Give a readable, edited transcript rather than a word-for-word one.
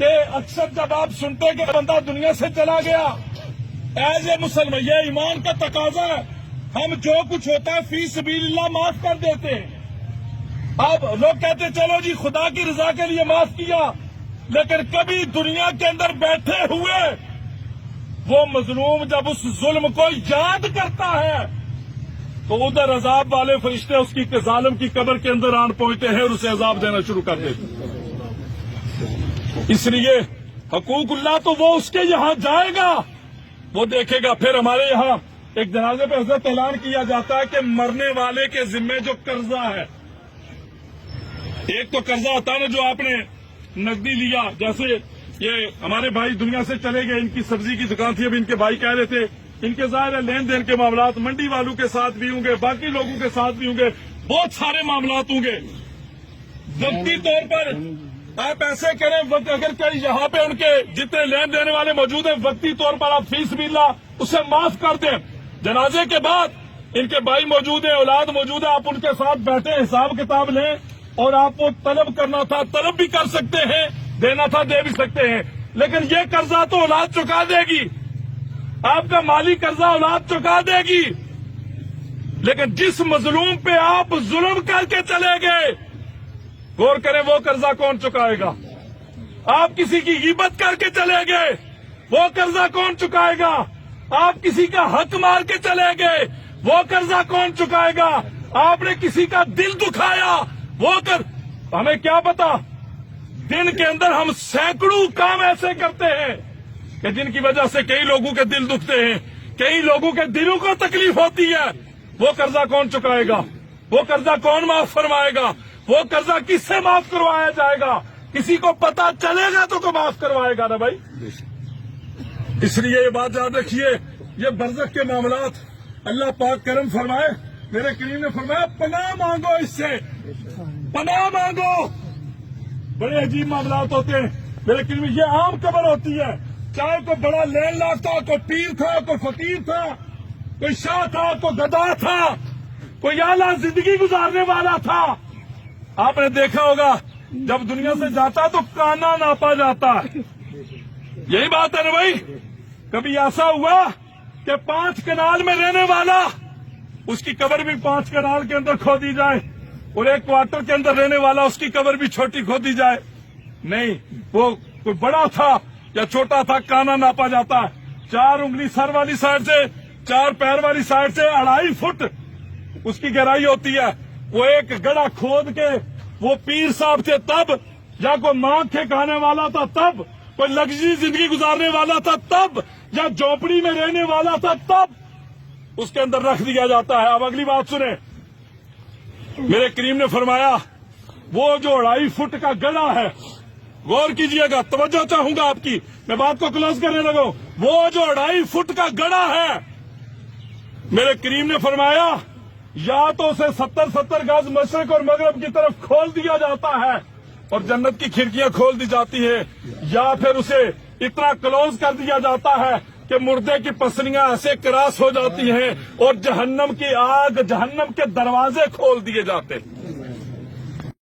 کہ اکثر جب آپ سنتے کہ بندہ دنیا سے چلا گیا، ایز اے مسلمان یہ ایمان کا تقاضا ہے، ہم جو کچھ ہوتا ہے فی سبیل اللہ معاف کر دیتے ہیں۔ اب لوگ کہتے چلو جی خدا کی رضا کے لیے معاف کیا، لیکن کبھی دنیا کے اندر بیٹھے ہوئے وہ مظلوم جب اس ظلم کو یاد کرتا ہے تو ادھر عذاب والے فرشتے اس کی ظالم کی قبر کے اندر آن پہنچتے ہیں اور اسے عذاب دینا شروع کر دیتے ہیں۔ اس لیے حقوق اللہ تو وہ اس کے یہاں جائے گا، وہ دیکھے گا۔ پھر ہمارے یہاں ایک جنازے پہ حضرت اعلان کیا جاتا ہے کہ مرنے والے کے ذمے جو قرضہ ہے، ایک تو قرضہ ہوتا ہے نا جو آپ نے نقدی لیا، جیسے یہ ہمارے بھائی دنیا سے چلے گئے، ان کی سبزی کی دکان تھی، اب ان کے بھائی کہہ رہے تھے ان کے ظاہر ہے لین دین کے معاملات منڈی والوں کے ساتھ بھی ہوں گے، باقی لوگوں کے ساتھ بھی ہوں گے، بہت سارے معاملات ہوں گے۔ وقتی طور پر آپ ایسے کریں، اگر کہیں یہاں پہ ان کے جتنے لین دینے والے موجود ہیں وقتی طور پر آپ فی سبیل اللہ اسے معاف کر دیں۔ جنازے کے بعد ان کے بھائی موجود ہیں، اولاد موجود ہے، آپ ان کے ساتھ بیٹھے حساب کتاب لیں، اور آپ کو طلب کرنا تھا طلب بھی کر سکتے ہیں، دینا تھا دے بھی سکتے ہیں، لیکن یہ قرضہ تو اولاد چکا دے گی، آپ کا مالی قرضہ اولاد چکا دے گی۔ لیکن جس مظلوم پہ آپ ظلم کر کے چلے گئے، غور کریں وہ قرضہ کون چکائے گا؟ آپ کسی کی غیبت کر کے چلے گئے، وہ قرضہ کون چکائے گا؟ آپ کسی کا حق مار کے چلے گئے، وہ قرضہ کون چکائے گا؟ آپ نے کسی کا دل دکھایا، ہمیں کیا پتا دن کے اندر ہم سینکڑوں کام ایسے کرتے ہیں کہ جن کی وجہ سے کئی لوگوں کے دل دکھتے ہیں، کئی لوگوں کے دلوں کو تکلیف ہوتی ہے، وہ قرضہ کون چکائے گا؟ وہ قرضہ کون معاف فرمائے گا؟ وہ قرضہ کس سے معاف کروایا جائے گا؟ کسی کو پتا چلے گا تو کو معاف کروائے گا نا بھائی۔ اس لیے یہ بات یاد رکھیے، یہ برزخ کے معاملات اللہ پاک کرم فرمائے، میرے کریم نے فرمایا پناہ مانگو، اس سے پناہ مانگو۔ بڑے عجیب معاملات ہوتے ہیں میرے کریم، یہ عام قبر ہوتی ہے، چاہے کوئی بڑا لین لاف تھا، کوئی پیر تھا، کوئی فقیر تھا، کوئی شاہ تھا، کوئی گدا تھا، کوئی اعلیٰ زندگی گزارنے والا تھا۔ آپ نے دیکھا ہوگا جب دنیا سے جاتا تو کانا ناپا جاتا ہے، یہی بات ہے نا بھائی۔ کبھی ایسا ہوا کہ 5 کنال میں رہنے والا اس کی قبر بھی 5 کنال کے اندر کھودی جائے، اور 1 کوارٹر کے اندر رہنے والا اس کی قبر بھی چھوٹی کھودی جائے؟ نہیں، وہ کوئی بڑا تھا یا چھوٹا تھا، کانا ناپا جاتا ہے۔ 4 انگلی سر والی سائڈ سے، 4 پیر والی سائڈ سے 2.5 فٹ اس کی گہرائی ہوتی ہے۔ وہ ایک گڑھا کھود کے وہ پیر صاحب تھے تب، یا کوئی مانگ کے کھانے والا تھا تب، کوئی لگژری زندگی گزارنے والا تھا تب، یا جھونپڑی میں رہنے والا تھا تب اس کے اندر رکھ دیا جاتا ہے۔ اب اگلی بات سنیں، میرے کریم نے فرمایا وہ جو 2.5 فٹ کا گڑھا ہے، غور کیجئے گا، توجہ چاہوں گا آپ کی، میں بات کو کلوز کرنے لگا ہوں، وہ جو 2.5 فٹ کا گڑھا ہے، میرے کریم نے فرمایا یا تو اسے 70 گز مشرق اور مغرب کی طرف کھول دیا جاتا ہے اور جنت کی کھڑکیاں کھول دی جاتی ہیں، یا پھر اسے اتنا کلوز کر دیا جاتا ہے کہ مردے کی پسلیاں ایسے کراس ہو جاتی ہیں اور جہنم کی آگ، جہنم کے دروازے کھول دیے جاتے ہیں۔